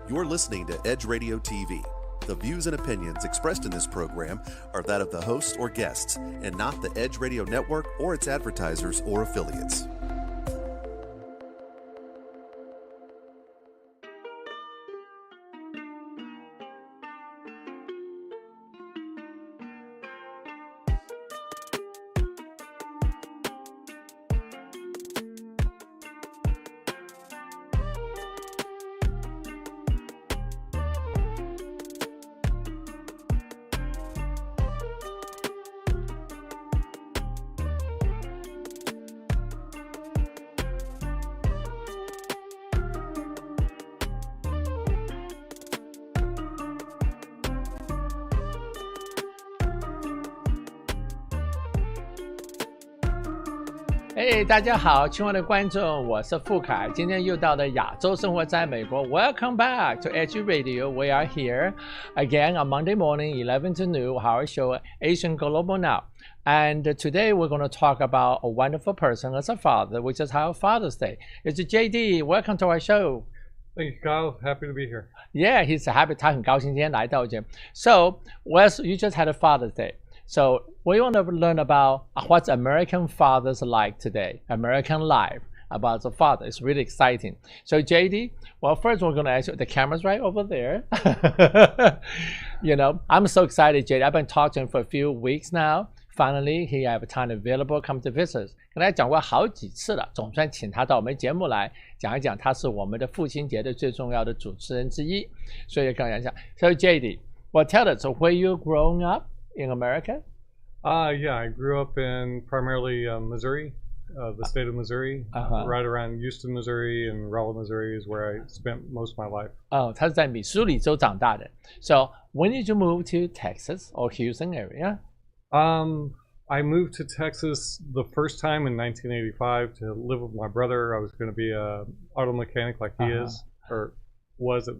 You're listening to Edge Radio TV. The views and opinions expressed in this program are that of the host or guests, and not the Edge Radio Network or its advertisers or affiliates.嘿，大家好，亲爱的观众，我是富凯，今天又到了亚洲生活在美国。Welcome back to Edge Radio. We are here again on Monday morning, 11 to noon, our show Asian Global Now. And today we're going to talk about a wonderful person as a father, which is our Father's Day. It's JD. Welcome to our show. Thank you, Kyle. Happy to be here. Yeah, he's happy. 他很高兴今天来到这。So, Wes, you just had a Father's Day.So we want to learn about what American fathers like today, American life, about the father. It's really exciting. So JD, well, first we're going to ask you, the camera's right over there. You know, I'm so excited, JD. I've been talking to him for a few weeks now. Finally, he have time available come to visit us. 跟他讲过好几次了，总算请他到我们节目来讲一讲，他是我们的父亲节的最重要的主持人之一。所以跟我讲一下。So JD, well, tell us, so where you growing up?In America? Yeah, I grew up in primarily Missouri, the state of Missouri, right around Houston, Missouri, and Rolla, Missouri is where I spent most of my life. 他是在密苏里州长大的。So when did you move to Texas or Houston area? I moved to Texas the first time in 1985 to live with my brother. I was going to be an auto mechanic like he is, or was at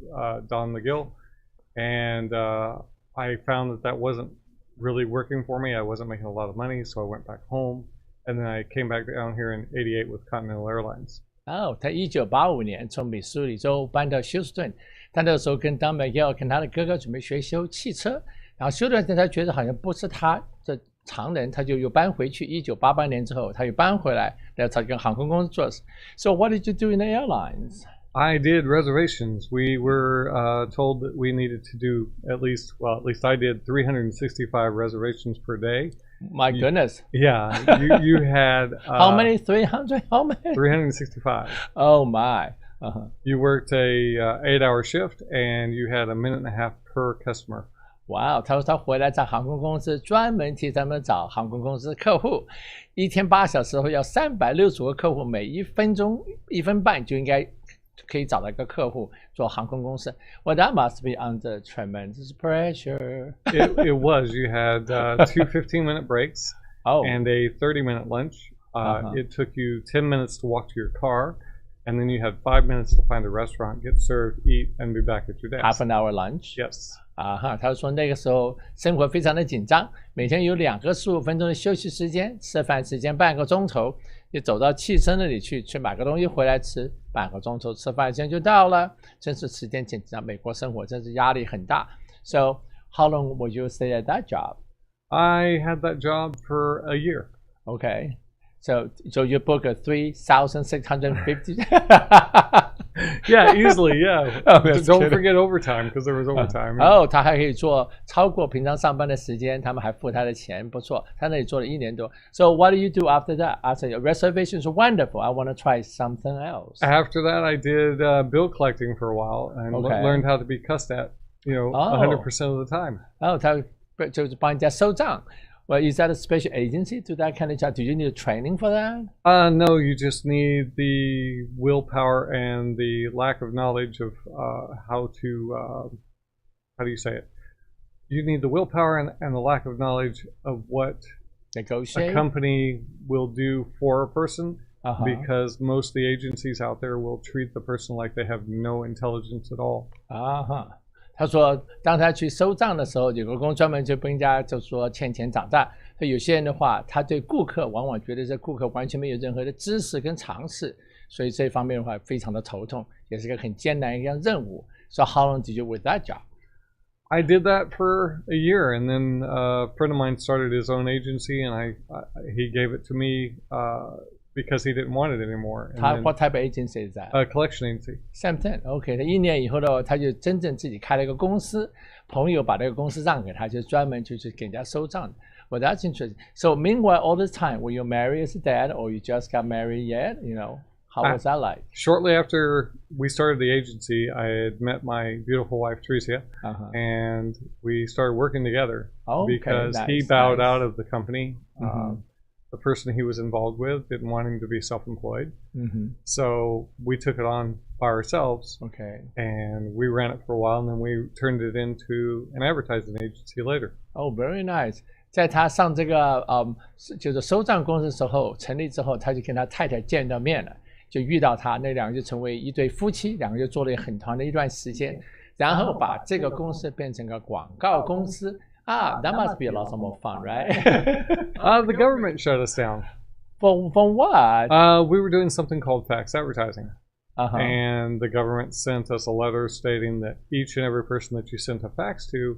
Don McGill. And I found that wasn't really working for me. I wasn't making a lot of money, so I went back home, and then I came back down here in '88 with Continental Airlines. 他1985年从密苏里州搬到休斯顿，他那时候跟 Don McGill 跟他的哥哥准备学修汽车，然后修了他觉得好像不是他的常人，他就又搬回去。1988年之后，他又搬回来，然后他跟航空公司做事。So what did you do in the airlines?I did reservations. We were told that we needed to do at least I did 365 reservations per day. My goodness. Yeah, you had... How many? 300? How many? 365. Oh, my. You worked a 8-hour shift, and you had a minute and a half per customer. Wow, 他说他回来在航空公司专门替他们找航空公司的客户，一天8小时后要365个客户，每1分钟1分半就应该可以找到一个客户做航空公司。Well, that must be under tremendous pressure. It was. You had 2 15-minute breaks and a 30-minute lunch. It took you 10 minutes to walk to your car, and then you had 5 minutes to find a restaurant, get served, eat, and be back at your desk. Half an hour lunch? Yes. 他说那个时候生活非常的紧张，每天有2个15分钟的休息时间，吃饭时间半个钟头，你走到汽车那里去买个东西回来吃，半个钟头吃饭时间就到了，真是时间紧张，美国生活真是压力很大。So how long would you stay at that job? I had that job for a year. Okay. So you book a 3,650? Yeah, easily, yeah. Don't forget overtime, because there was overtime. 他还可以做超过平常上班的时间，他们还付他的钱，不错。他那里做了1年多。So what do you do after that? After your reservations are wonderful. I want to try something else. After that, I did bill collecting for a while and learned how to be cussed at, 100% of the time. 他就是帮人家收账。Well, is that a special agency to that kind of job? Do you need training for that? No, you just need the willpower and the lack of knowledge of how do you say it? You need the willpower and the lack of knowledge of what Negotiate? A company will do for a person, because most of the agencies out there will treat the person like they have no intelligence at all. 他说当他去收账的时候，有个工专门就跟人家就说欠钱找账。有些人的话，他对顾客往往觉得这顾客完全没有任何的知识跟常识，所以这方面的话非常的头痛，也是一个很艰难的一个任务。So how long did you with that job? I did that for a year, and then a friend of mine started his own agency, and he gave it to me because he didn't want it anymore. And What type of agency is that? A collection agency. Same thing. OK， 他1年以后呢，他就真正自己开了一个公司，朋友把这个公司让给他，就专门就是给人家收账的。Well, that's interesting. So meanwhile, all this time, were you married as a dad, or you just got married yet? You know, how was that like? Shortly after we started the agency, I had met my beautiful wife, Tricia, and we started working together because he bowed out of the company. The person he was involved with didn't want him to be self-employed. So we took it on by ourselves. And we ran it for a while, and then we turned it into an advertising agency later. Oh, very nice. 在他上这个就是收账公司的时候，成立之后，他就跟他太太见到面了，就遇到他，那两个就成为一对夫妻，两个就做了很长的一段时间，然后把这个公司变成个广告公司。That must be a lot more fun, right? The government shut us down. For what? We were doing something called fax advertising. And the government sent us a letter stating that each and every person that you sent a fax to,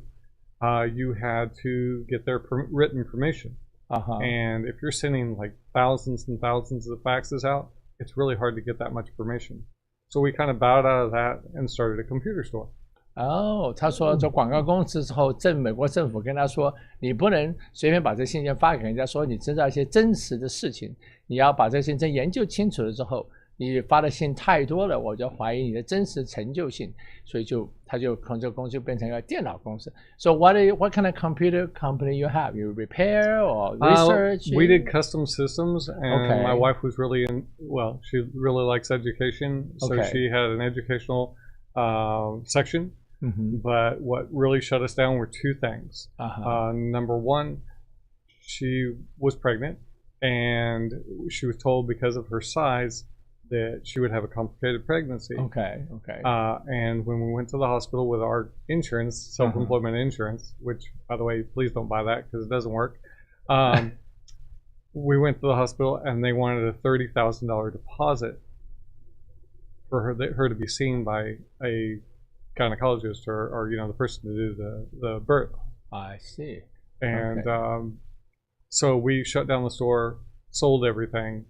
you had to get their written permission. And if you're sending like thousands and thousands of faxes out, it's really hard to get that much permission. So we kind of bowed out of that and started a computer store. 他说做广告公司之后，美国政府跟他说，你不能随便把这信件发给人家，说你知道一些真实的事情，你要把这些真研究清楚了之后，你发的信太多了，我就怀疑你的真实成就性，所以他就从这个公司变成一个电脑公司。So what kind of computer company you have? You repair or research? We did custom systems, and my wife was really she really likes education, so she had an educational section. But what really shut us down were two things. Number one, she was pregnant, and she was told because of her size that she would have a complicated pregnancy. And when we went to the hospital with our insurance, self-employment insurance, which, by the way, please don't buy that because it doesn't work. We went to the hospital, and they wanted a $30,000 deposit for her to be seen by a gynecologist or the person to do the birth. I see. And so we shut down the store, sold everything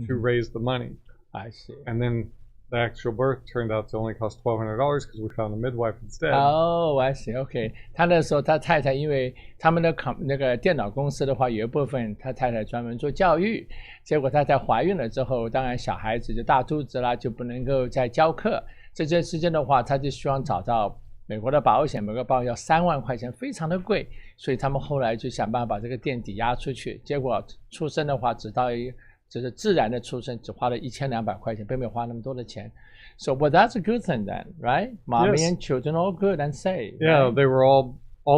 to raise the money. I see. And then the actual birth turned out to only cost $1,200 because we found a midwife instead. Oh, I see. OK. 他那时候他太太因为他们的那个电脑公司的话，有一部分他太太专门做教育，结果他在怀孕了之后，当然小孩子就大肚子啦，就不能够再教课。这段时间的话，他就希望找到美国的保险，美国保险要3万块钱，非常的贵，所以他们后来就想办法把这个店抵押出去。结果出生的话，只是自然的出生，只花了1200块钱，并没有花那么多的钱。So, well, that's a good thing then, right? Mommy and children all good and safe. Yeah, right? They were all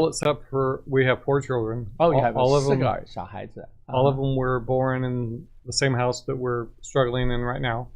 except for we have 4 children. Oh, you have all of them, 4个小孩子。All of them were born in the same house that we're struggling in right now.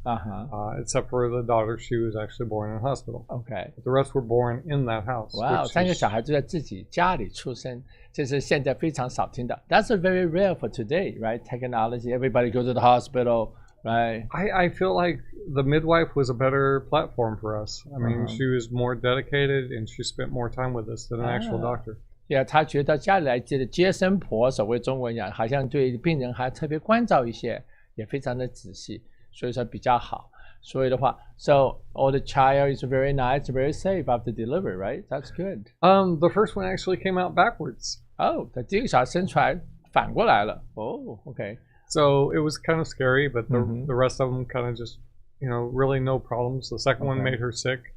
Except for the daughter, she was actually born in a hospital. Okay. But the rest were born in that house. Wow, 3个小孩就在自己家里出生，这是现在非常少听的。That's very rare for today, right? Technology, everybody goes to the hospital, right? I feel like the midwife was a better platform for us. I mean, she was more dedicated and she spent more time with us than an actual doctor. Yeah, 他觉得家里来接生婆，所谓中文讲，好像对病人还特别关照一些，也非常的仔细，所以说比较好。所以的话 ，so the child is very nice, very safe after delivery, right? That's good. The first one actually came out backwards. Oh, 第一个小孩生出来反过来了。Oh, okay. So it was kind of scary, but the rest of them kind of just, really no problems. The second one made her sick.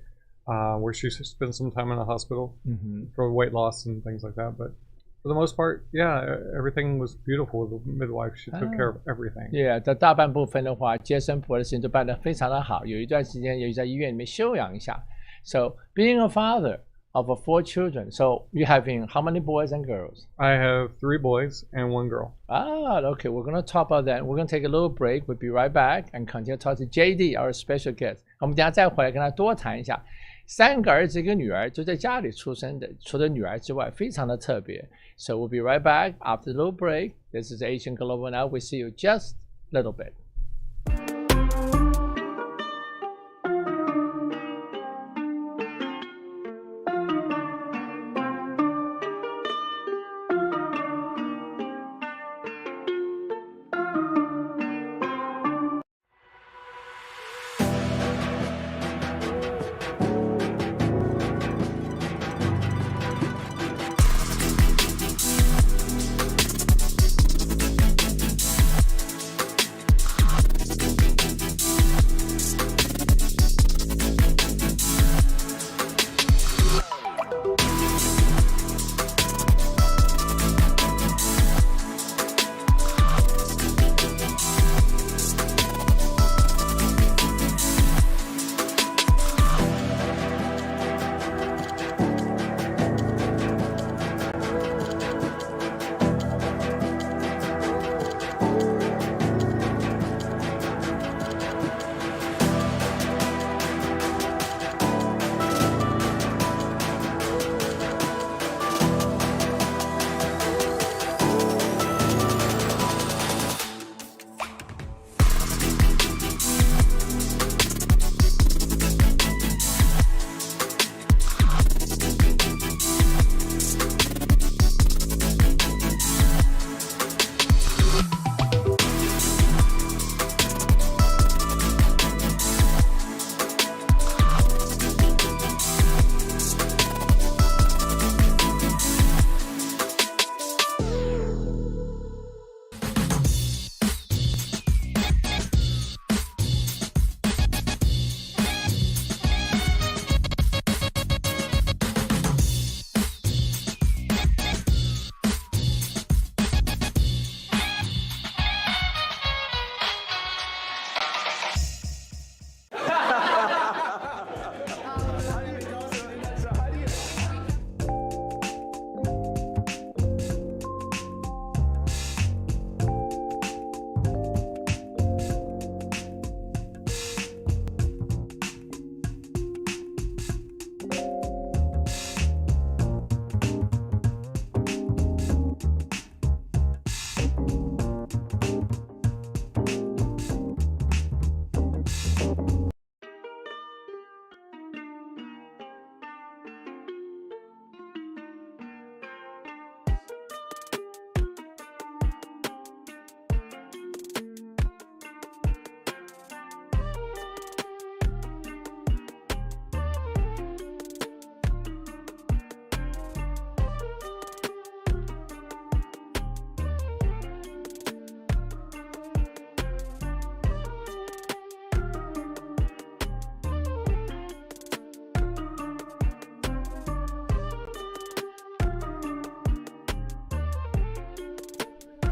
Where she spent some time in the hospital for weight loss and things like that. But for the most part, yeah, everything was beautiful with the midwife. She took care of everything. Yeah, 这大半部分的话，接生婆的事情都办得非常的好。有一段时间也在医院里面休养一下。So being a father of 4 children, so you having how many boys and girls? I have 3 boys and 1 girl. Okay. We're going to talk about that. We're going to take a little break. We'll be right back and continue to talk to JD, our special guest. 我们等一下再回来跟他多谈一下。3个儿子跟女儿就在家里出生的，除了女儿之外，非常的特别。So we'll be right back after a little break. This is Asian Global Now. We'll see you just a little bit.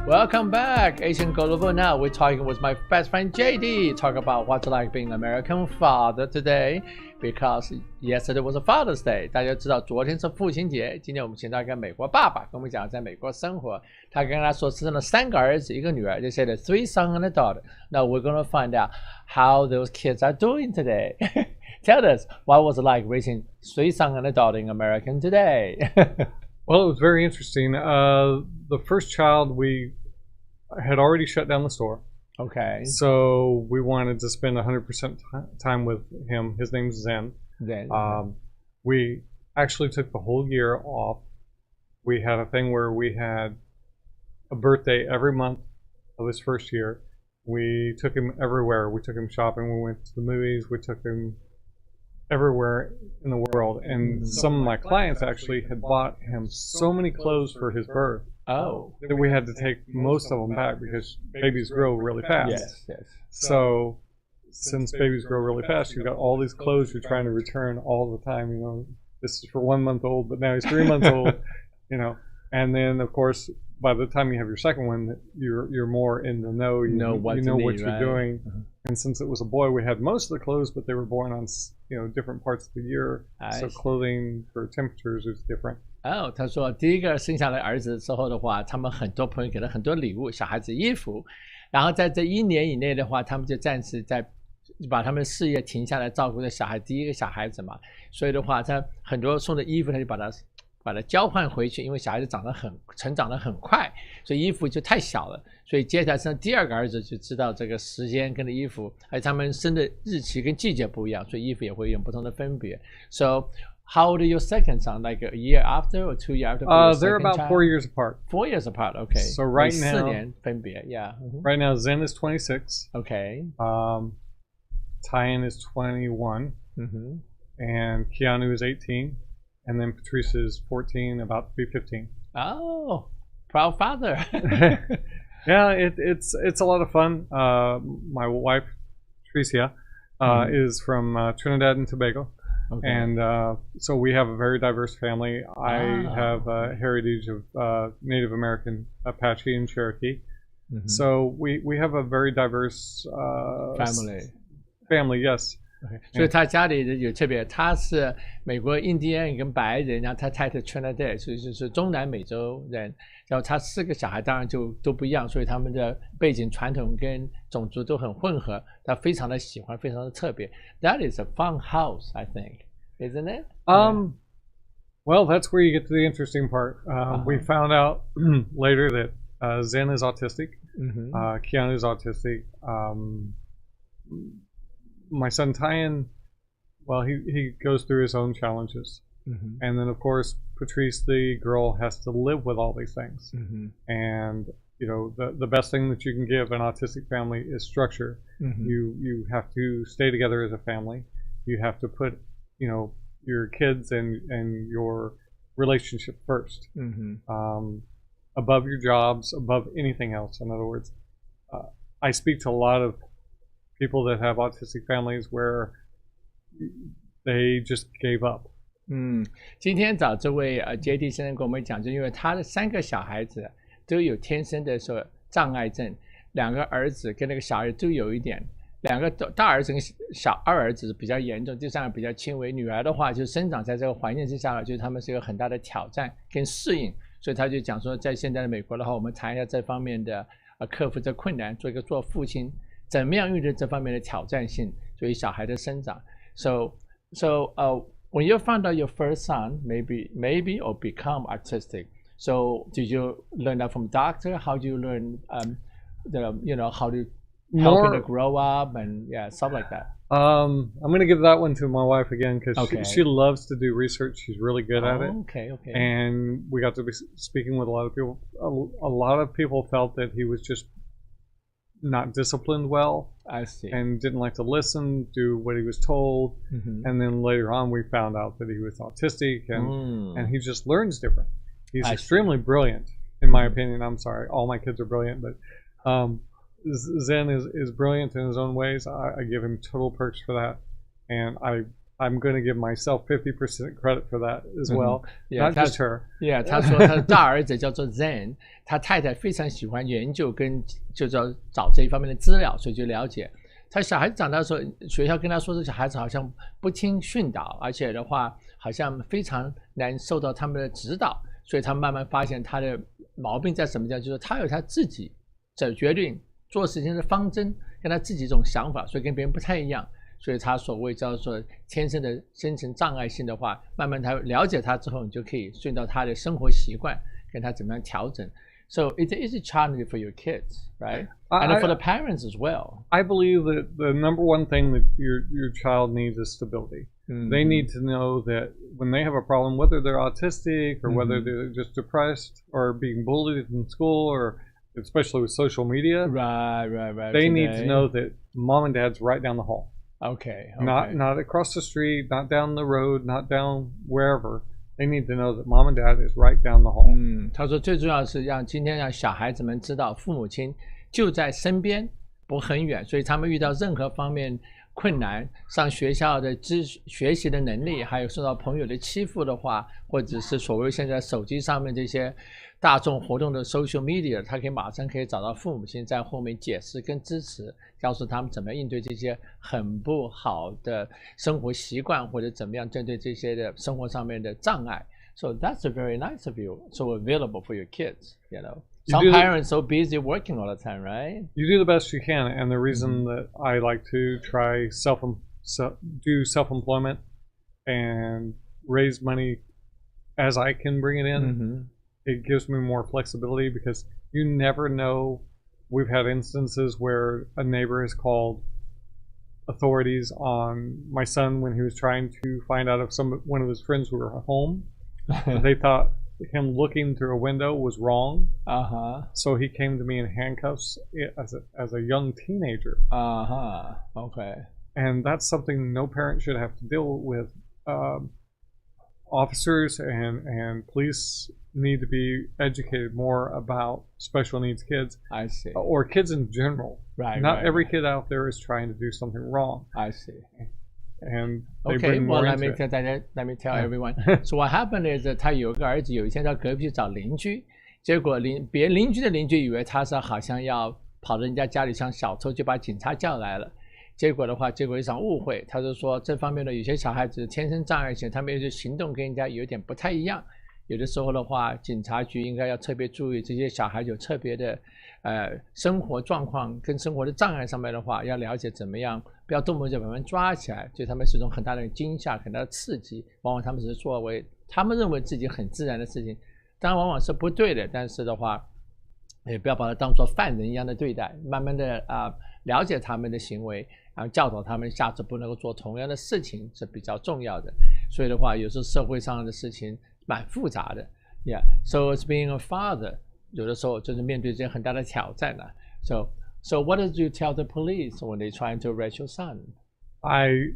Welcome back, Asian Global Now. We're talking with my best friend JD. Talk about what's like being an American father today, because yesterday was a Father's Day. 大家知道昨天是父亲节，今天我们请到一个美国爸爸，跟我们讲在美国生活。他跟他说生了3个儿子1个女儿， They said 3 sons and a daughter. Now we're going to find out how those kids are doing today. Tell us, what was it like raising 3 sons and a daughter in American today? Well, it was very interesting. The first child, we had already shut down the store. Okay. So we wanted to spend 100% time with him. His name's Zen. Then, we actually took the whole year off. We had a thing where we had a birthday every month of his first year. We took him everywhere. We took him shopping. We went to the movies. We took him everywhere in the world. And some of my clients actually had bought him so many clothes for his birth. oh. That we had to take most of them back because babies grow really fast. Yes. So since babies grow really fast, you've got all these clothes you're trying to return all the time. You know, this is for 1 month old, but now he's 3 months old. You know, and then of course by the time you have your second one, you're more in the know. You know what you're doing. And since it was a boy, we had most of the clothes, but they were born on different parts of the year. So clothing for temperatures is different. 哦，他说第一个生下来儿子之后的话，他们很多朋友给了很多礼物，小孩子衣服，然后在这1年以内的话，他们就暂时把他们的事业停下来照顾这小孩，第一个小孩子嘛，所以的话，他很多送的衣服他就把它交换回去，因为小孩子成长得很快，所以衣服就太小了，所以接下来生第2个儿子就知道这个时间跟的衣服，而且他们生的日期跟季节不一样，所以衣服也会有不同的分别。So how old are your second son? Like a year after or 2 years after? They're about child? 4 years apart. 4 years apart. Okay. So right now, 4年分别 yeah. Right now, Zen is 26. Okay. Tyan is 21. And Keanu is 18. And then Patrice is 14, about to be 15. Oh, proud father. Yeah, it's a lot of fun. My wife, Tricia, is from Trinidad and Tobago. Okay. And so we have a very diverse family. I have a heritage of Native American, Apache, and Cherokee. So we have a very diverse family, yes. Okay. 所以他家里有特别，他是美国印第安跟白人，然后他太太 Trinidad， 所以就是中南美洲人，然后他4个小孩当然就都不一样，所以他们的背景传统跟种族都很混合，他非常的喜欢，非常的特别。That is a fun house, I think, isn't it? Well, that's where you get to the interesting part. We found out later that Zen is autistic. Keanu is autistic. My son Tyan, well, he goes through his own challenges. And then, of course, Patrice, the girl, has to live with all these things. And, the best thing that you can give an autistic family is structure. You have to stay together as a family. You have to put, your kids and your relationship first. Above your jobs, above anything else. In other words, I speak to a lot of people that have autistic families where they just gave up. 今天找这位JD 先生跟我们讲，就因为他的3个小孩子都有天生的障碍症，2个儿子跟那个小儿子都有一点，2个大儿子跟小2儿子比较严重，第3个比较轻微。女儿的话就生长在这个环境之下，就是他们是一个很大的挑战跟适应，所以他就讲说，在现在的美国的话，我们谈一下这方面的克服这困难，做父亲怎么样遇到这方面的挑战性，所以小孩的生长。So when you found out your first son maybe or become autistic, so did you learn that from doctor? How do you learn how to help him to grow up and stuff like that? I'm going to give that one to my wife again because she loves to do research. She's really good at it. Okay. And we got to be speaking with a lot of people. A lot of people felt that he was just not disciplined well. I see. And didn't like to listen, do what he was told. And then later on we found out that he was autistic and he just learns different. He's extremely brilliant, in my opinion. I'm sorry, all my kids are brilliant, but Zen is brilliant in his own ways. I give him total perks for that. And I'm going to give myself 50% credit for that as well, Yeah, not just her. Yeah， 他说他的大儿子叫做 Zen， 他太太非常喜欢研究跟就是找这一方面的资料，所以就了解。他小孩子长大的时候，学校跟他说，这小孩子好像不听训导，而且的话好像非常难受到他们的指导，所以他慢慢发现他的毛病在什么地方，就是他有他自己的决定做事情的方针，跟他自己这种想法，所以跟别人不太一样。所以他所谓叫做天生的生成障碍性的话，慢慢他了解他之后，你就可以顺到他的生活习惯，跟他怎么样调整。So it is a challenge for your kids, right? And for the parents as well. I believe that the number one thing that your child needs is stability. They need to know that when they have a problem, whether they're autistic or whether they're just depressed or being bullied in school, or especially with social media, Right. they need to know that mom and dad's right down the hall. Okay. Not across the street, not down the road, not down wherever. They need to know that mom and dad is right down the hall. 他说最重要的是今天让小孩子们知道父母亲就在身边，不很远，所以他们遇到任何方面困难，上学校的学习的能力，还有受到朋友的欺负的话，或者是所谓现在手机上面这些大众活动的 social media， 他马上可以找到父母亲在后面解释跟支持，告诉他们怎么应对这些很不好的生活习惯，或者怎么样针对这些的生活上面的障碍。So that's very nice of you. So available for your kids, you know. Some parents so busy working all the time, right? You do the best you can, and the reason that I like to try do self-employment and raise money as I can bring it in, it gives me more flexibility because you never know. We've had instances where a neighbor has called authorities on my son when he was trying to find out if one of his friends were home. They thought him looking through a window was wrong. So he came to me in handcuffs as a young teenager. Okay. And that's something no parent should have to deal with. Officers and police need to be educated more about special needs kids. I see. Or kids in general. Right. Not every kid out there is trying to do something wrong. I see. And they Okay, bring more well, into it. let me tell everyone. So what happened is 他有个儿子，有一天到隔壁去找邻居，结果邻居的邻居以为他是好像要跑到人家家里像小偷，就把警察叫来了。结果一场误会，他就说这方面的有些小孩子天生障碍性，他们有些行动跟人家有点不太一样。有的时候的话，警察局应该要特别注意这些小孩有特别的生活状况跟生活的障碍上面的话，要了解怎么样，不要动不动就把他们抓起来，对他们是一种很大的惊吓、很大的刺激。往往他们只是作为他们认为自己很自然的事情，当然往往是不对的，但是的话，也不要把它当作犯人一样的对待，慢慢的了解他们的行为，然后教导他们下次不能够做同样的事情是比较重要的。所以的话，有时候社会上的事情蛮复杂的 ，Yeah. So it's being a father， 有的时候就是面对这些很大的挑战了。So what did you tell the police when they trying to arrest your son? I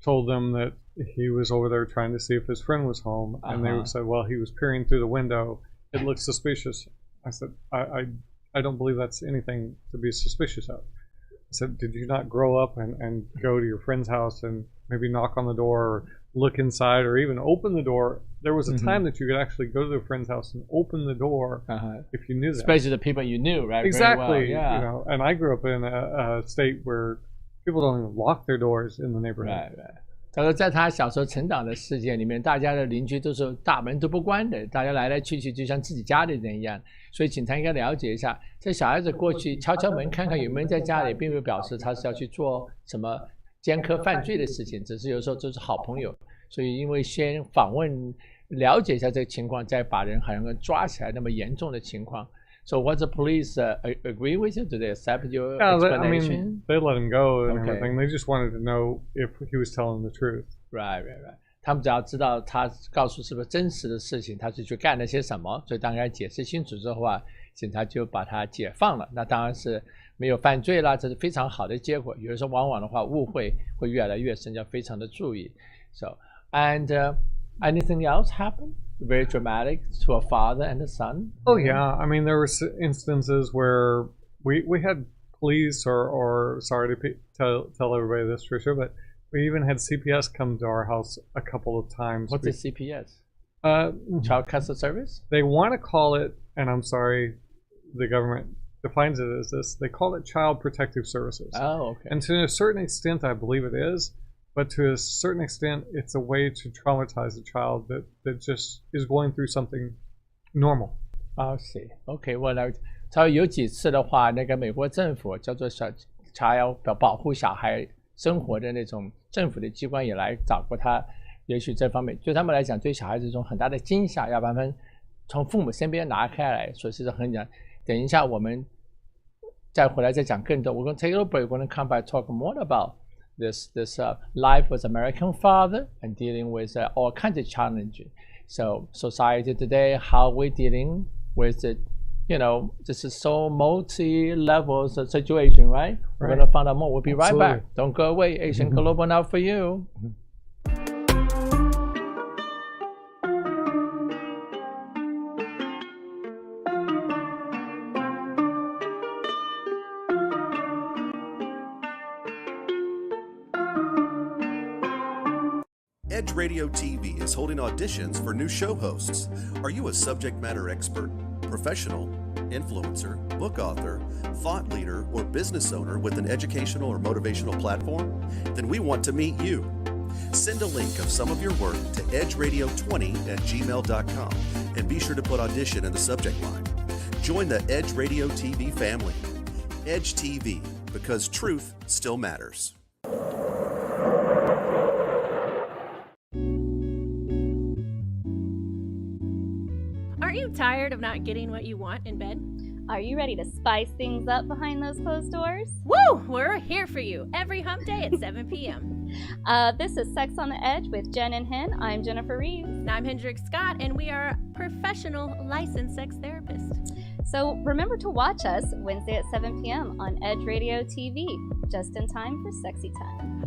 told them that he was over there trying to see if his friend was home, and they said, "Well, he was peering through the window. It looks suspicious." I said, "I don't believe that's anything to be suspicious of." I said, "Did you not grow up and go to your friend's house and maybe knock on the door or look inside or even open the door? There was a time that you could actually go to a friend's house and open the door if you knew that." Especially the people you knew, right? Exactly. Very well. Yeah. You know, and I grew up in a state where people don't even lock their doors in the neighborhood. Right. 他说，在他小时候成长的世界里面，大家的邻居都是大门都不关的，大家来来去去就像自己家里人一样。所以警察应该了解一下，这小孩子过去敲敲门看看有没有人在家里，并不表示他是要去做什么奸科犯罪的事情，只是有时候就是好朋友。所以因为先访问了解一下这个情况，再把人好像抓起来那么严重的情况。So what the police agree with you? Do they accept your explanation? They let him go and everything. They just wanted to know if he was telling the truth. Right. 他们只要知道他告诉是不是真实的事情，他是去干了些什么，所以当然解释清楚之后啊，警察就把他解放了。那当然是没有犯罪啦，这是非常好的结果。有的时候往往的话，误会会越来越深，要非常的注意。So and anything else happen? Very dramatic to a father and a son? Oh yeah, I mean there were instances where we had police or sorry to tell everybody this, Tricia, but We even had CPS come to our house a couple of times. What's a CPS? Mm-hmm. Child Custody Service? They want to call it, and I'm sorry, the government defines it as this. They call it Child Protective Services. Oh, okay. And to a certain extent, I believe it is. But to a certain extent, it's a way to traumatize a child that just is going through something normal. I see. OK， 我了解。他有几次的话，那个美国政府叫做保护小孩生活的那种政府的机关也来找过他，也许这方面对他们来讲，对小孩子这种很大的惊吓，要把他们从父母身边拿开来，所以是很讲。等一下我们再回来再讲更多。We're going to take a break. We're going to come back talk more about this life with American father and dealing with all kinds of challenges. So society today, how we're dealing with it, this is so multi-level situation, right? We're going to find out more. We'll be right back. Don't go away. Asian Global now for you. Edge Radio TV is holding auditions for new show hosts. Are you a subject matter expert, professional, influencer, book author, thought leader, or business owner with an educational or motivational platform? Then we want to meet you. Send a link of some of your work to edgeradio20@gmail.com and be sure to put audition in the subject line. Join the Edge Radio TV family. Edge TV, because truth still matters. Aren't you tired of not getting what you want in bed? Are you ready to spice things up behind those closed doors? Woo! We're here for you every hump day at 7 p.m. This is Sex on the Edge with Jen and Hen. I'm Jennifer Reeves. And I'm Hendrik Scott, and we are professional licensed sex therapists. So remember to watch us Wednesday at 7 p.m. on Edge Radio TV, just in time for sexy time.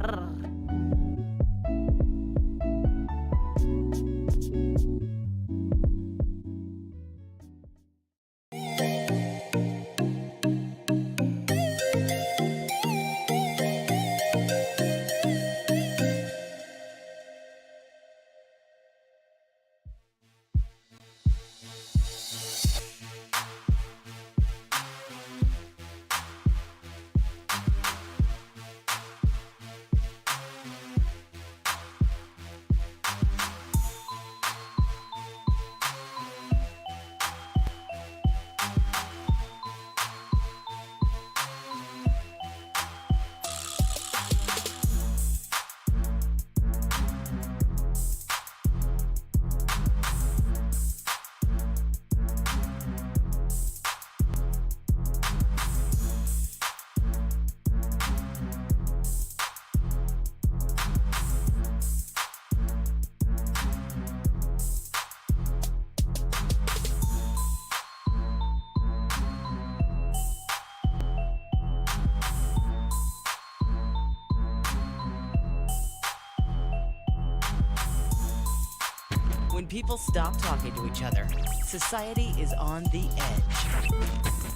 When people stop talking to each other, society is on the edge.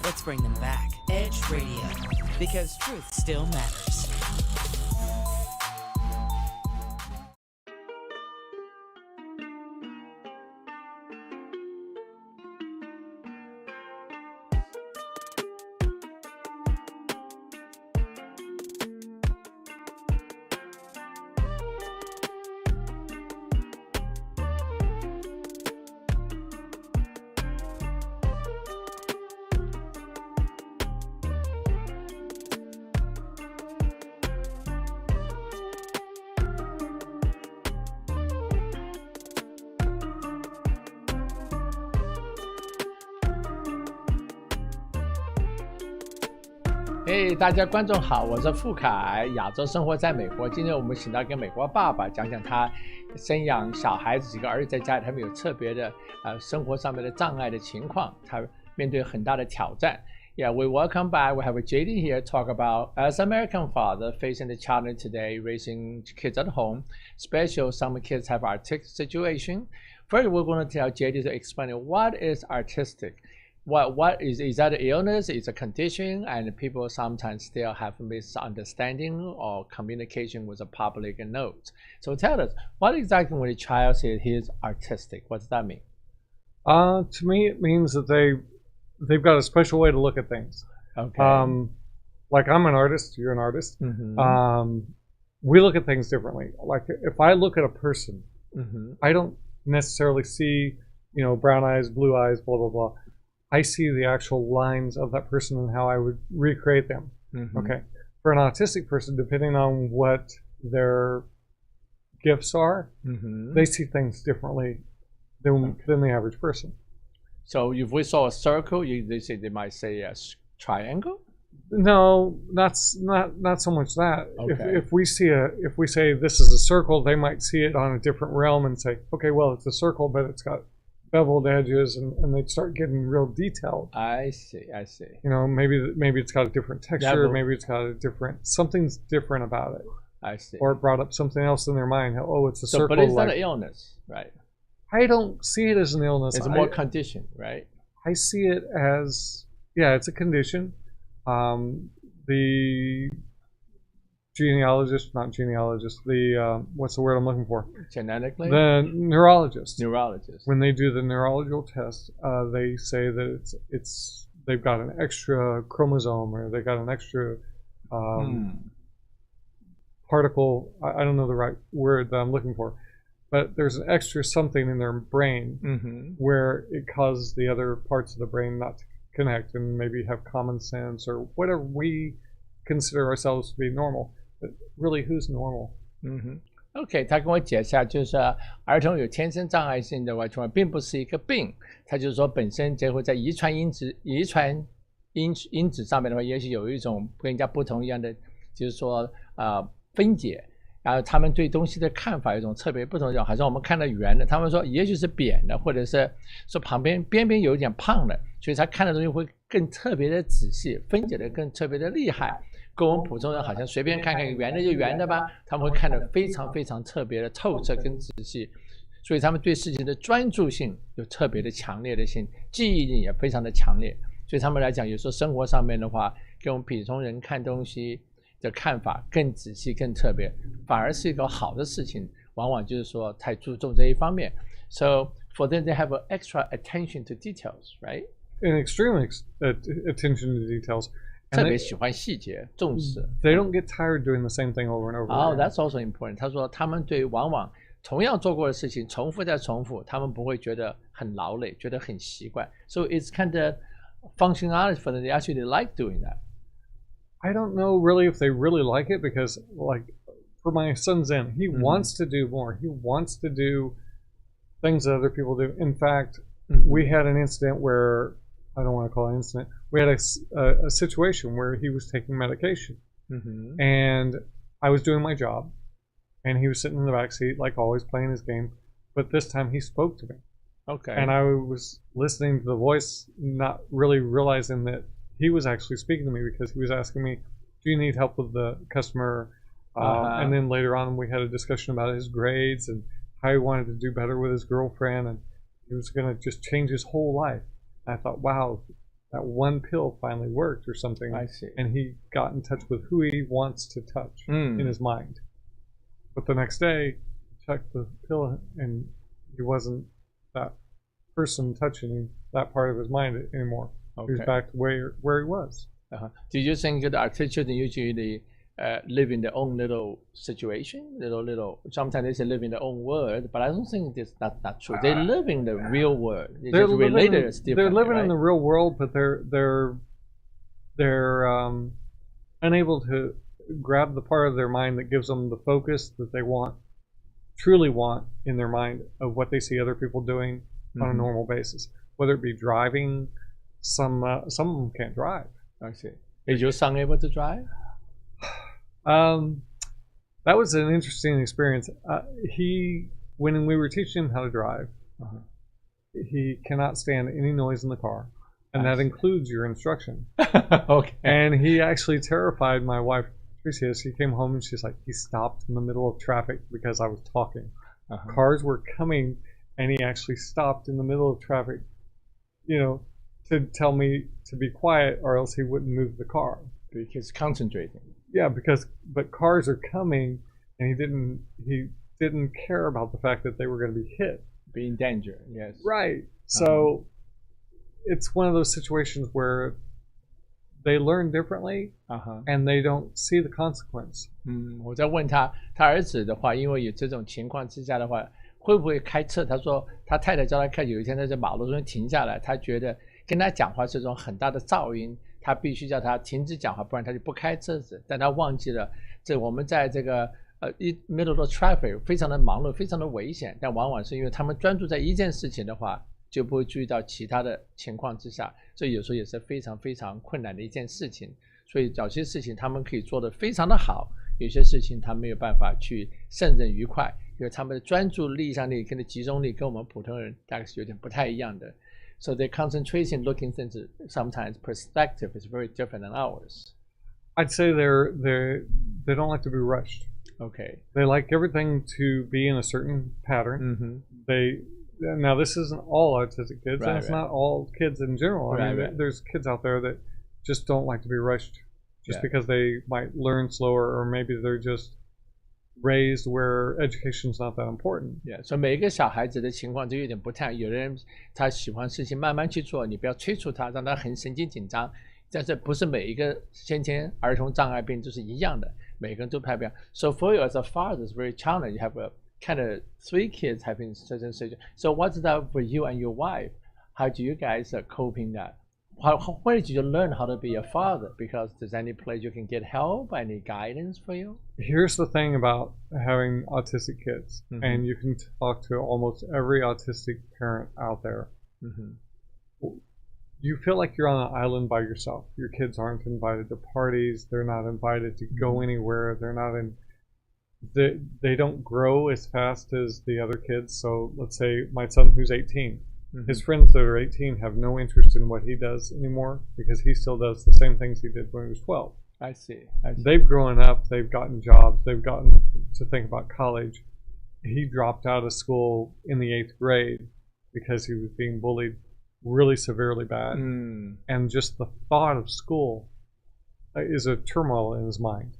Let's bring them back. Edge Radio, because truth still matters. Hey， 大家观众好，我是傅凯，亚洲生活在美国。今天我们请到一个美国爸爸，讲讲他生养小孩子几个儿子在家里，他们有特别的生活上面的障碍的情况，他面对很大的挑战。Yeah, we welcome back. We have a JD here talk about as American father facing the challenge today, raising kids at home. Especially some kids have artistic situation. First, we're going to tell JD to explain what is artistic. what is that an illness? It's a condition, and people sometimes still have misunderstanding or communication with the public and notes. So tell us, what exactly when a child says he's artistic, what does that mean? To me, it means that they've got a special way to look at things. Okay. Like I'm an artist, you're an artist. Mm-hmm. We look at things differently. Like if I look at a person, Mm-hmm. I don't necessarily see, brown eyes, blue eyes, blah, blah, blah. I see the actual lines of that person and how I would recreate them. Mm-hmm. Okay. For an autistic person, depending on what their gifts are, Mm-hmm. they see things differently than the average person. So if we saw a circle, they might say a triangle. No, not so much that. Okay. If we say this is a circle, they might see it on a different realm and say, okay, well, it's a circle, but it's got beveled edges, and they'd start getting real detailed. I see. Maybe it's got a different texture, but- maybe it's got something's different about it, I see. or it brought up something else in their mind. Oh, it's a So, circle. but it's not like, an illness, right? I don't see it as an illness. It's more condition, right? I see it as, it's a condition. The what's the word I'm looking for? Genetically? The neurologist. Neurologist. When they do the neurological test, they say that they've got an extra chromosome, or they got an extra particle. I don't know the right word that I'm looking for, but there's an extra something in their brain Mm-hmm. where it causes the other parts of the brain not to connect and maybe have common sense or whatever we consider ourselves to be normal. But really, who's normal? OK， 他跟我解释下，就是儿童有天生障碍性的外传并不是一个病，他就是说本身这会在遗传因子上面的话，也许有一种跟人家不同一样的，就是说分解。然后他们对东西的看法有一种特别不同的，好像我们看到圆的，他们说也许是扁的，或者是说边边有一点胖的，所以他看的东西会更特别的仔细，分解的更特别的厉害。跟我们普通人好像随便看看圆的就圆的吧，他们会看得非常非常特别的透彻跟仔细，所以他们对事情的专注性有特别的强烈的性，记忆力也非常的强烈，所以他们来讲，有时候生活上面的话，跟我们普通人看东西的看法更仔细、更特别，反而是一个好的事情。往往就是说太注重这一方面。So for them, they have an extra attention to details, right? An extreme attention to details. 特别喜欢细节，重视。They don't get tired doing the same thing over and over. Oh, that's also important. 他说他们对往往同样做过的事情重复再重复，他们不会觉得很劳累，觉得很习惯。So it's kind of functionality for them. They actually like doing that. I don't know really if they really like it because, like, for my son Zen, he wants to do more. He wants to do things that other people do. In fact, we had an incident where, I don't want to call it an incident, we had a situation where he was taking medication. And I was doing my job, and he was sitting in the back seat, like always, playing his game. But this time he spoke to me. Okay. And I was listening to the voice, not really realizing that he was actually speaking to me because he was asking me, do you need help with the customer? And then later on, we had a discussion about his grades and how he wanted to do better with his girlfriend, and he was going to just change his whole life. And I thought, wow, that one pill finally worked or something. I see. And he got in touch with who he wants to touch in his mind. But the next day, he checked the pill, and he wasn't that person touching that part of his mind anymore. Okay. He was back to where he was. Do you think that artistic children usually live in their own little situation, little? Sometimes they say live in their own world, but I don't think that's not true. They live in the real world. They're just related as different. They're living right? in the real world, but they're unable to grab the part of their mind that gives them the focus that they truly want in their mind of what they see other people doing on a normal basis, whether it be driving. Some of them can't drive. I see. Is your son able to drive? That was an interesting experience. When we were teaching him how to drive, he cannot stand any noise in the car, and that includes your instruction. Okay. And he actually terrified my wife, Tricia. She came home and she's like, he stopped in the middle of traffic because I was talking. Cars were coming, and he actually stopped in the middle of traffic, to tell me to be quiet, or else he wouldn't move the car. Because concentrating. Yeah, but cars are coming, and he didn't care about the fact that they were going to be hit. Be in danger, yes. Right. So it's one of those situations where they learn differently, and they don't see the consequence. 我在问他儿子的话，因为有这种情况之下的话，会不会开车？他说他太太叫他开，有一天他在马路中停下来，他觉得跟他讲话是一种很大的噪音，他必须叫他停止讲话，不然他就不开车子。但他忘记了，我们在这个middle of traffic 非常的忙碌，非常的危险，但往往是因为他们专注在一件事情的话，就不会注意到其他的情况之下，所以有时候也是非常非常困难的一件事情。所以有些事情他们可以做得非常的好，有些事情他没有办法去胜任愉快，因为他们的专注力上力跟集中力跟我们普通人大概是有点不太一样的。So their concentration, looking things, sometimes perspective is very different than ours. I'd say they don't like to be rushed. Okay. They like everything to be in a certain pattern. Now this isn't all autistic kids, and it's not all kids in general. I mean, there's kids out there that just don't like to be rushed, just because they might learn slower, or maybe they're just raised where education's not that important. Yeah, 所以每一个小孩子的情况就有点不太，有的人他喜欢事情慢慢去做，你不要催促他，让他很神经紧张。但是不是每一个先天儿童障碍病都是一样的，每个人都不太一样。So for you as a father, it's very challenging. You have a kind of 3 kids having certain situation. So what's that for you and your wife? How do you guys are coping that? Where did you learn how to be a father? Because there's any place you can get help, any guidance for you? Here's the thing about having autistic kids, and you can talk to almost every autistic parent out there. You feel like you're on an island by yourself. Your kids aren't invited to parties. They're not invited to go anywhere. They're not in. They don't grow as fast as the other kids. So let's say my son, who's 18, his friends that are 18 have no interest in what he does anymore, because he still does the same things he did when he was 12. I see. They've grown up. They've gotten jobs. They've gotten to think about college. He dropped out of school in the 8th grade because he was being bullied really severely bad. And just the thought of school is a turmoil in his mind.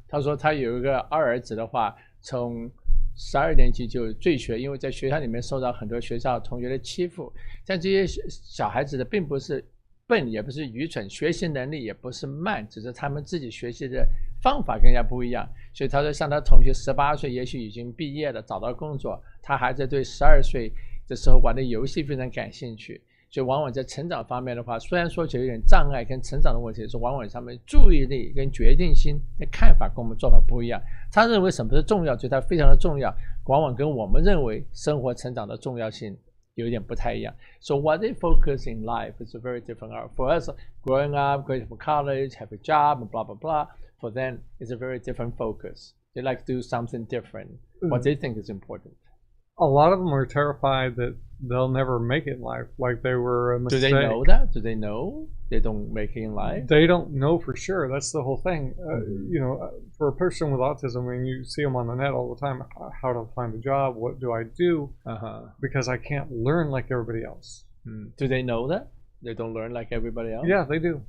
他说他有一个二儿子的话，从12年级就退学，因为在学校里面受到很多学校同学的欺负。但这些小孩子的并不是笨，也不是愚蠢，学习能力也不是慢，只是他们自己学习的方法跟人家不一样。所以他说，像他同学18岁，也许已经毕业了，找到工作，他还在对12岁的时候玩的游戏非常感兴趣。所以往往在成长方面的话，虽然说就有点障碍跟成长的问题，是往往他们注意力跟决定心的看法跟我们做法不一样。他认为什么是重要，对他非常的重要，往往跟我们认为生活成长的重要性有点不太一样。So what they focus in life is very different. For us, growing up, going to college, have a job, and blah blah blah. For them, it's a very different focus. They like to do something different. What they think is important. A lot of them are terrified that they'll never make it in life, like they were a mistake. Do they know that? Do they know they don't make it in life? They don't know for sure. That's the whole thing. You know, for a person with autism, when you see them on the net all the time, how to find a job, what do I do? Because I can't learn like everybody else. Do they know that? They don't learn like everybody else? Yeah, they do.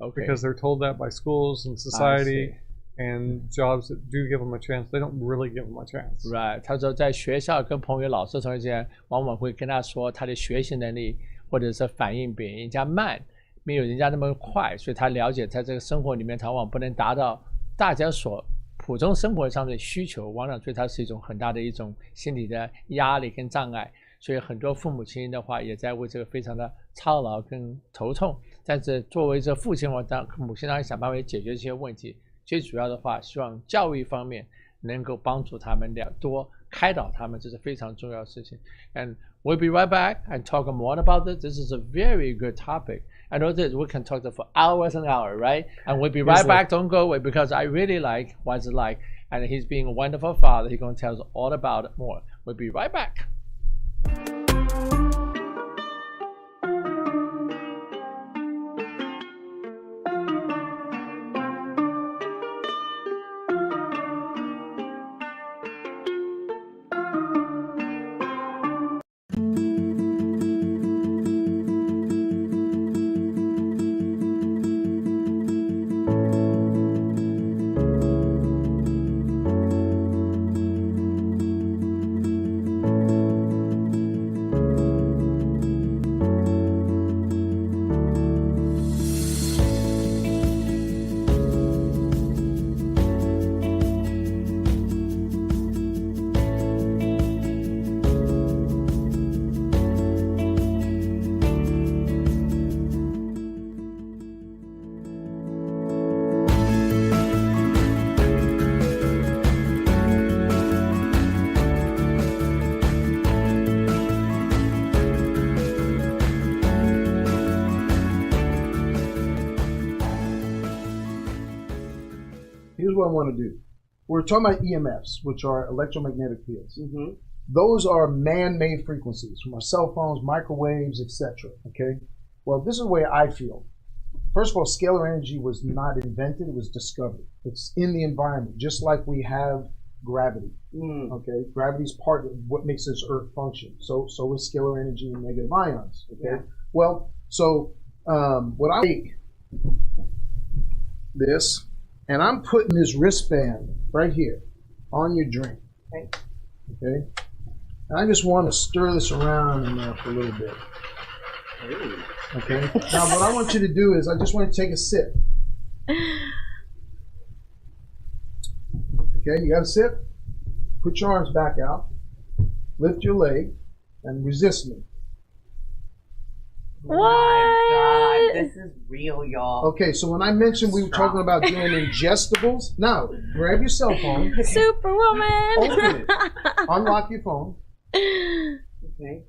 Okay. Because they're told that by schools and society. And jobs that do give them a chance, they don't really give them a chance. Right. 他说在学校跟朋友、老师、同学间，往往会跟他说他的学习能力或者是反应比人家慢，没有人家那么快，所以他了解在这个生活里面，他往往不能达到大家所普通生活上的需求，往往对他是一种很大的一种心理的压力跟障碍。所以很多父母亲的话也在为这个非常的操劳跟头痛。但是作为这父亲，母亲当然想办法解决这些问题。最主要的话，希望教育方面能够帮助他们多开导他们，这是非常重要的事情。And we'll be right back and talk more about this. This is a very good topic. I know that we can talk for hours and hours, right? And we'll be right back. Don't go away, because I really like what it's like. And he's being a wonderful father. He's going to tell us all about it more. We'll be right back. here's what I want to do. We're talking about EMFs, which are electromagnetic fields. Those are man-made frequencies from our cell phones, microwaves, etc. Okay. Well, this is the way I feel. First of all, scalar energy was not invented; it was discovered. It's in the environment, just like we have gravity. Okay, gravity is part of what makes this Earth function. So is scalar energy and negative ions. Okay. Well, so what I take this, and I'm putting this wristband right here on your drink. Okay. And I just want to stir this around in there for a little bit. Okay. Now, what I want you to do is, I just want to take a sip. Okay, you got a sip? Put your arms back out. Lift your leg and resist me. Oh my God, this is real, y'all. Okay, so when I mentioned we were talking about doing ingestibles, now grab your cell phone. Superwoman. Open it. Unlock your phone. Okay.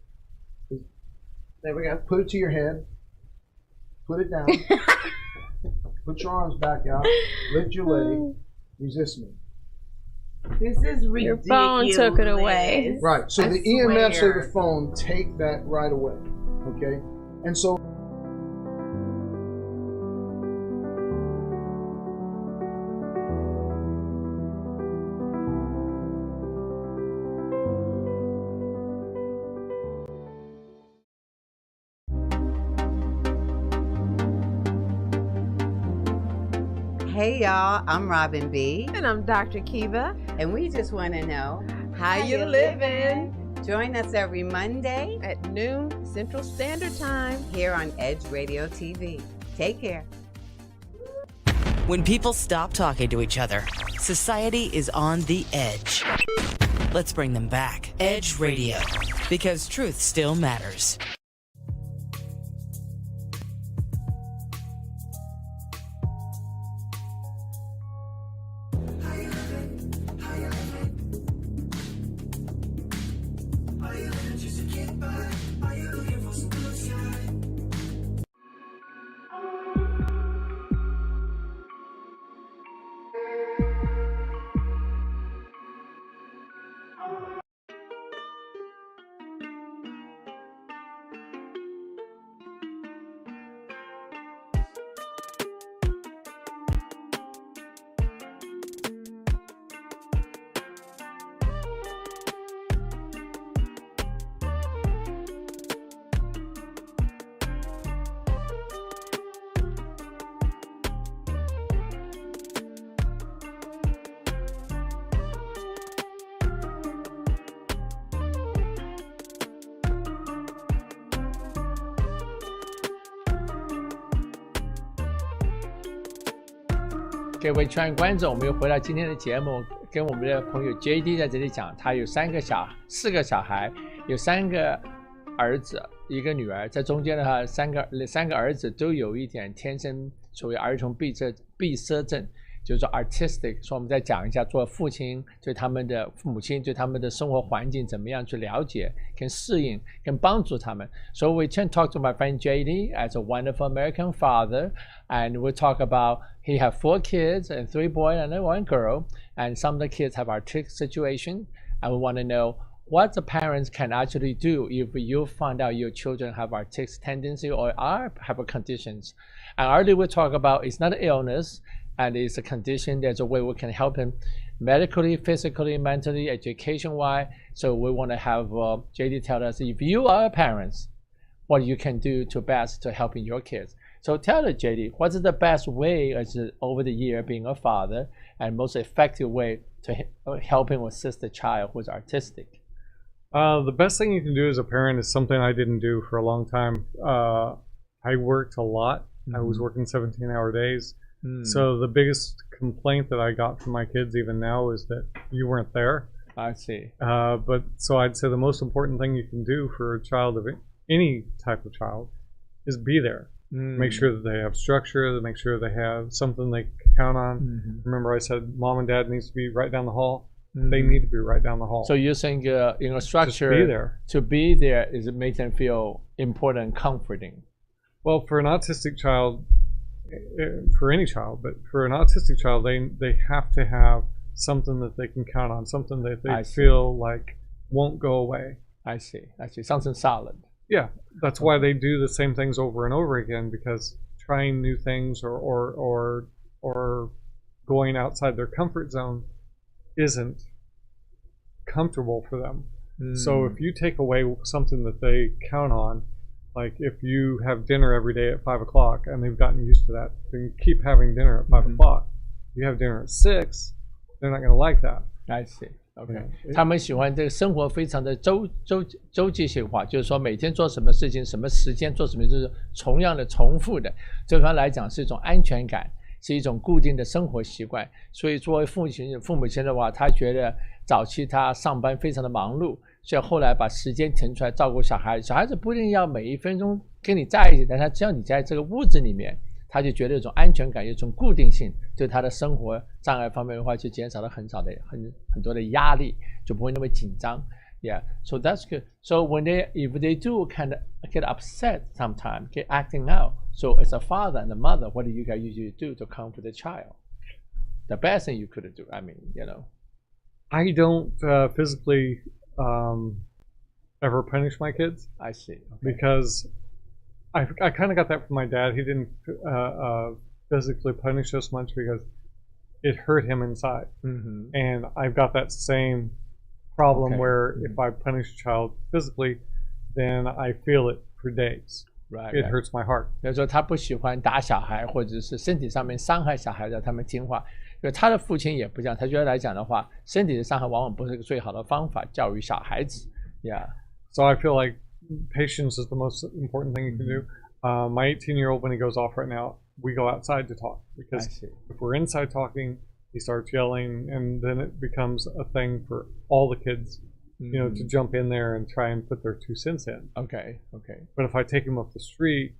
There we go. Put it to your head. Put it down. Put your arms back out. Lift your leg. Resist me. This is ridiculous. Your phone took it away. Right. So the EMFs of the phone take that right away. Okay. And so Hey y'all, I'm Robin B. And I'm Dr. Kiva. And we just want to know How you living? Join us every Monday At noon Central Standard Time. here on Edge Radio TV. Take care. When people stop talking to each other, society is on the edge. Let's bring them back. Edge Radio, because truth still matters.各位亲爱的观众，我们又回到今天的节目，跟我们的朋友 JD 在这里讲，他有4个小孩，有3个儿子，1个女儿，在中间的话，3个儿子都有一点天生所谓儿童闭塞症，就是说 artistic。所以我们再讲一下，做父亲对他们的母亲对他们的生活环境怎么样去了解、跟适应、跟帮助他们。So we can talk to my friend JD as a wonderful American father, and we'll talk about he have 4 kids and 3 boys and 1 girl, and some of the kids have artistic situation, and we want to know what the parents can actually do if you find out your children have artistic tendency or have conditions. And earlier we talked about it's not an illness, and it's a condition. There's a way we can help him medically, physically, mentally, education-wise. So we want to have JD tell us, if you are parents, what you can do to best to helping your kids. So tell us, JD, what is the best way as over the year being a father and most effective way to help him assist the child who's artistic? The best thing you can do as a parent is something I didn't do for a long time. I worked a lot. I was working 17-hour days. So the biggest complaint that I got from my kids even now is that you weren't there. I see. But so I'd say the most important thing you can do for a child of any type of child is be there. Make sure that they have structure, make sure they have something they can count on. Remember I said mom and dad needs to be right down the hall. They need to be right down the hall. So you're saying in a structure, just be there. To be there is it make them feel important and comforting. Well, for an autistic child, for any child, but for an autistic child, they have to have something that they can count on, something that they feel like won't go away. I see. Something solid. Yeah, that's why they do the same things over and over again, because trying new things or going outside their comfort zone isn't comfortable for them. So if you take away something that they count on, like if you have dinner every day at 5 o'clock and they've gotten used to that, then keep having dinner at 5 o'clock. If you have dinner at 6, they're not going to like that. I see. OK， 他们喜欢这个生活非常的周期性化，就是说每天做什么事情、什么时间做什么，就是同样的重复的。对他来讲是一种安全感，是一种固定的生活习惯。所以作为父母亲的话，他觉得早期他上班非常的忙碌，所以后来把时间腾出来照顾小孩。小孩子不一定要每一分钟跟你在一起，但他只要你在这个屋子里面，他就觉得有种安全感，有种固定性，对他的生活障碍方面的话，就减少了很多的压力，就不会那么紧张。Yeah, so that's good. So if they do kind of get upset sometimes, get acting out. So as a father and a mother, what do you guys usually do to comfort the child? The best thing you could do. I mean, I don't physically ever punish my kids. I see. Okay. Because I kind of got that from my dad. He didn't physically punish us much because it hurt him inside. And I've got that same problem where if I punish a child physically, then I feel it for days. Right, it hurts my heart. 比如说他不喜欢打小孩，或者是身体上面伤害小孩，让他们听话。因为他的父亲也不这样，他觉得来讲的话，身体的伤害往往不是一个最好的方法教育小孩子。Yeah. So I feel like patience is the most important thing you can do. My 18-year-old, when he goes off right now, we go outside to talk, because if we're inside talking, he starts yelling, and then it becomes a thing for all the kids, to jump in there and try and put their 2 cents in. Okay. But if I take him up the street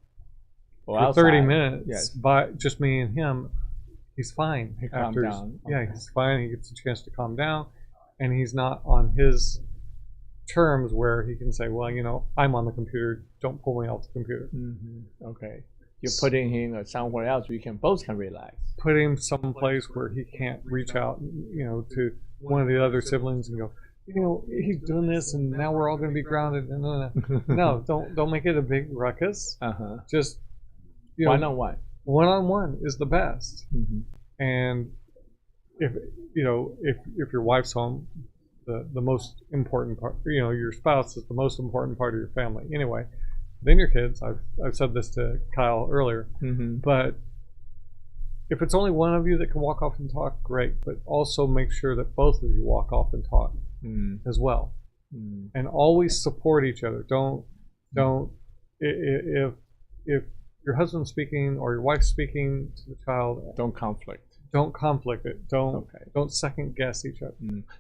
for outside, 30 minutes, by just me and him, he's fine. He calms down. Yeah, he's fine. He gets a chance to calm down, and he's not on his terms where he can say, well, I'm on the computer, don't pull me off the computer. Okay. You're putting him somewhere else where you both can relax. Put him someplace where he can't reach out, to one of the other siblings and go, he's doing this, and now we're all going to be grounded. No, don't make it a big ruckus. Just one-on-one. One-on-one is the best. And if your wife's home, the most important part, your spouse is the most important part of your family anyway. Then your kids. I've said this to Kyle earlier, but if it's only one of you that can walk off and talk, great. But also make sure that both of you walk off and talk as well, and always support each other. Don't if your husband's speaking or your wife's speaking to the child, don't conflict. Don't conflict it. Don't second guess each other.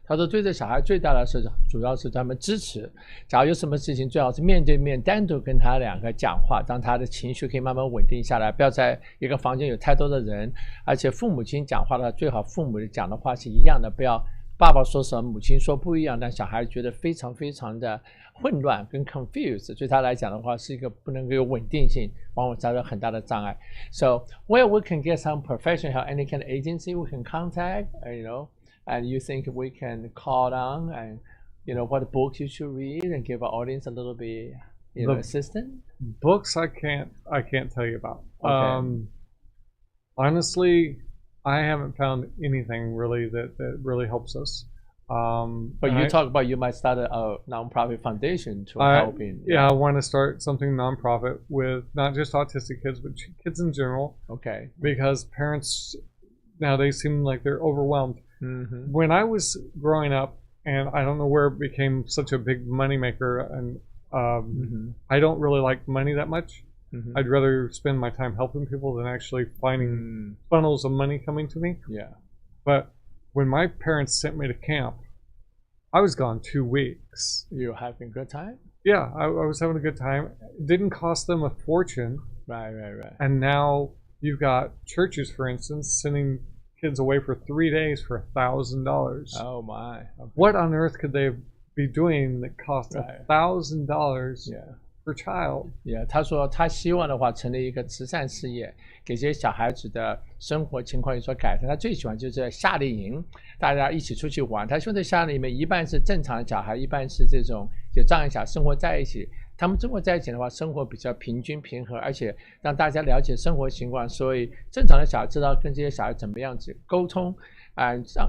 他说对这小孩最大的是主要是他们支持，假如有什么事情最好是面对面单独跟他两个讲话，让他的情绪可以慢慢稳定下来，不要在一个房间有太多的人，而且父母亲讲话的最好父母讲的话是一样的，不要爸爸说什么母亲说不一样，让小孩觉得非常非常的混乱跟 confused， 对他来讲的话是一个不能够有稳定性，往往造成很大的障碍。So where we can get some professional help, any kind of agency we can contact, and you think we can call on, and what books you should read and give our audience a little bit assistance? Books I can't tell you about. Okay. Honestly, I haven't found anything really that really helps us. But you talk about you might start a nonprofit foundation to help in. Yeah, I want to start something nonprofit with not just autistic kids, but kids in general. Okay. Because parents nowadays seem like they're overwhelmed. When I was growing up, and I don't know where it became such a big moneymaker, and I don't really like money that much. I'd rather spend my time helping people than actually finding funnels of money coming to me. Yeah. But when my parents sent me to camp, I was gone 2 weeks. You were having a good time? Yeah, I was having a good time. It didn't cost them a fortune. Right. And now you've got churches, for instance, sending kids away for 3 days for $1,000. Oh my. Okay. What on earth could they be doing that cost $1,000 per child. Yeah， 他说他希望的话成立一个慈善事业，给这些小孩子的生活情况有所改善。他最喜欢就是夏令营，大家一起出去玩。他希望在夏令营里面一半是正常的小孩，一半是这种有障碍小孩生活在一起。他们生活在一起的话，生活比较平均平和，而且让大家了解生活情况，所以正常的小孩知道跟这些小孩怎么样子沟通。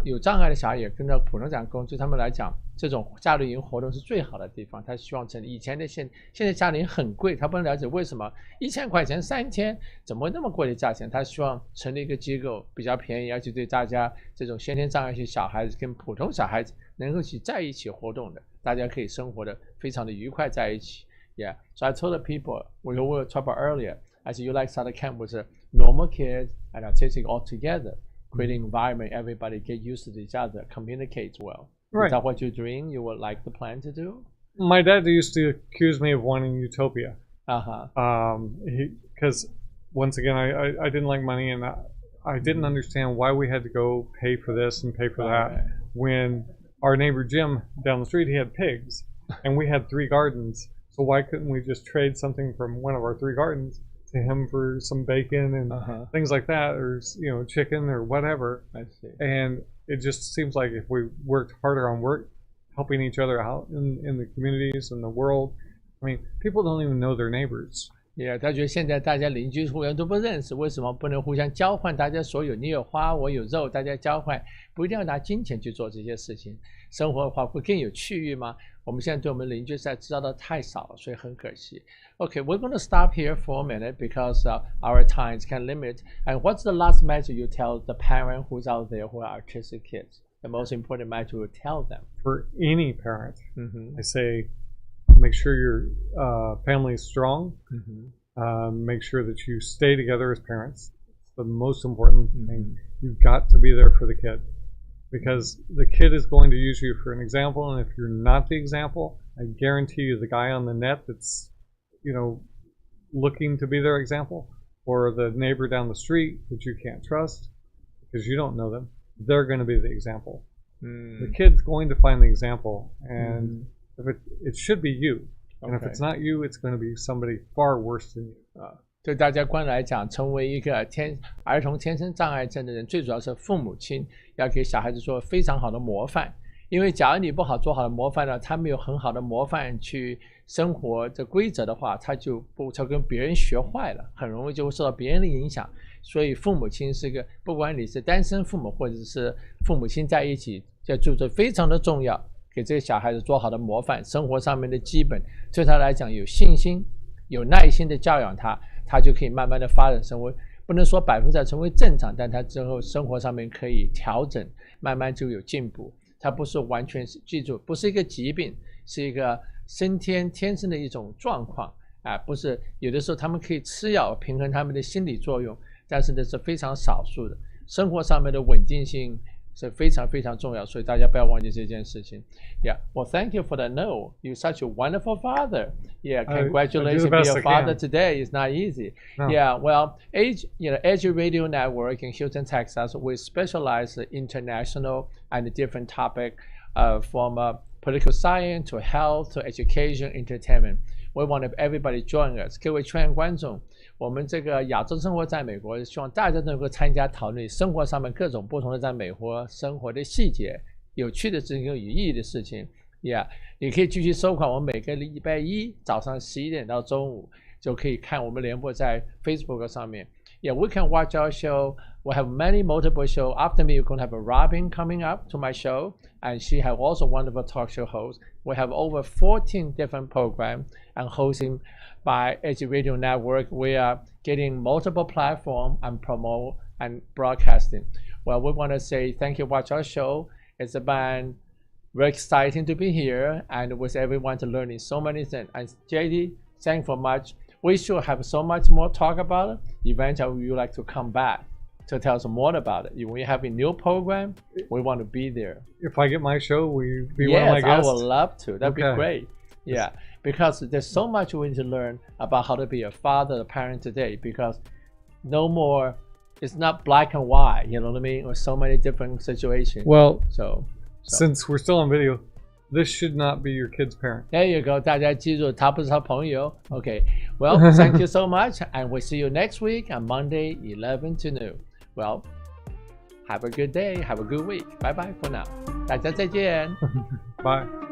有障碍的小孩也跟着普通小孩沟通，对他们来讲，这种夏令营活动是最好的地方。他希望成立以前的现在夏令营很贵，他不能了解为什么1000块钱3天怎么会那么贵的价钱。他希望成立一个机构比较便宜，而且对大家这种先天障碍性小孩子跟普通小孩子能够在一起活动的，大家可以生活的非常的愉快在一起。Yeah, so I told the people we were talking about earlier. I said you like Summer Camp was a normal kids and autistic all together. Creating environment, everybody get used to each other, communicates well. Right. Is that what you're doing? You would like the plan to do? My dad used to accuse me of wanting utopia. Because once again, I didn't like money, and I didn't understand why we had to go pay for this and pay for that. When our neighbor Jim down the street, he had pigs, and we had 3 gardens. So why couldn't we just trade something from one of our 3 gardens to him for some bacon and things like that, or chicken or whatever? I see. And it just seems like if we worked harder on helping each other out in the communities and the world, I mean, people don't even know their neighbors. Yeah, 他觉得现在大家邻居互相都不认识，为什么不能互相交换？大家所有，你有花，我有肉，大家交换，不一定要拿金钱去做这些事情。生活的话会更有趣域吗？我们现在对我们邻居实在知道的太少了，所以很可惜。Okay, we're going to stop here for a minute because our time is kind of limited. And what's the last message you tell the parent who's out there who are autistic kids? The most important message you tell them? For any parent, I say, make sure your family is strong. Make sure that you stay together as parents. It's the most important thing. You've got to be there for the kid, because the kid is going to use you for an example, and if you're not the example, I guarantee you the guy on the net that's looking to be their example, or the neighbor down the street that you can't trust because you don't know them, they're going to be the example. The kid's going to find the example, and if it should be you. And if it's not you, it's going to be somebody far worse than you. 对大家观来讲，成为一个儿童天生障碍症的人，最主要是父母亲要给小孩子做非常好的模范。因为假如你不好做好的模范呢，他没有很好的模范去生活的规则的话，他就跟别人学坏了，很容易就会受到别人的影响。所以父母亲是个，不管你是单身父母或者是父母亲在一起，就是非常的重要。给这个小孩子做好的模范，生活上面的基本，对他来讲有信心、有耐心的教养他，他就可以慢慢的发展成为，不能说100%成为正常，但他之后生活上面可以调整，慢慢就有进步。他不是完全记住，不是一个疾病，是一个天生的一种状况啊，不是有的时候他们可以吃药平衡他们的心理作用，但是呢是非常少数的。生活上面的稳定性是非常非常重要，所以大家不要忘记这件事情。Yeah, well, thank you for that. No, you're such a wonderful father. Yeah, congratulations being a father today. It's not easy. No. Yeah, well, Edge Radio Network in Houston, Texas, we specialize in international and different topic from political science to health to education, entertainment. We want everybody join us. 各位圈员观众，我们这个亚洲生活在美国，希望大家能够参加讨论生活上面各种不同的在美国生活的细节、有趣的事情、有意义的事情。Yeah， 你可以继续收看我们每个礼拜一早上11点到中午就可以看我们联播在 Facebook 上面。Yeah, we can watch our show. We have many multiple shows. After me, you're going to have a Robin coming up to my show, and she have also wonderful talk show host. We have over 14 different programs and hosting by Edge Radio Network. We are getting multiple platforms and promote and broadcasting. Well, we want to say thank you for watching our show. It's been very exciting to be here and with everyone to learning so many things. And JD, thank you much. We should have so much more talk about it. Eventually, we would like to come back to tell us more about it. When we have a new program, we want to be there. If I get my show, will you be one of my guests? Yes, I would love to. That'd be great. Yeah, because there's so much we need to learn about how to be a father, a parent today, because no more, it's not black and white, you know what I mean? Or so many different situations. Well, since we're still on video, This should not be your kid's parent. There you go. 大家记住，他不是他朋友。Okay. Well, thank you so much, and we'll see you next week on Monday, 11 to noon. Well, have a good day. Have a good week. Bye bye for now. 大家再见。Bye.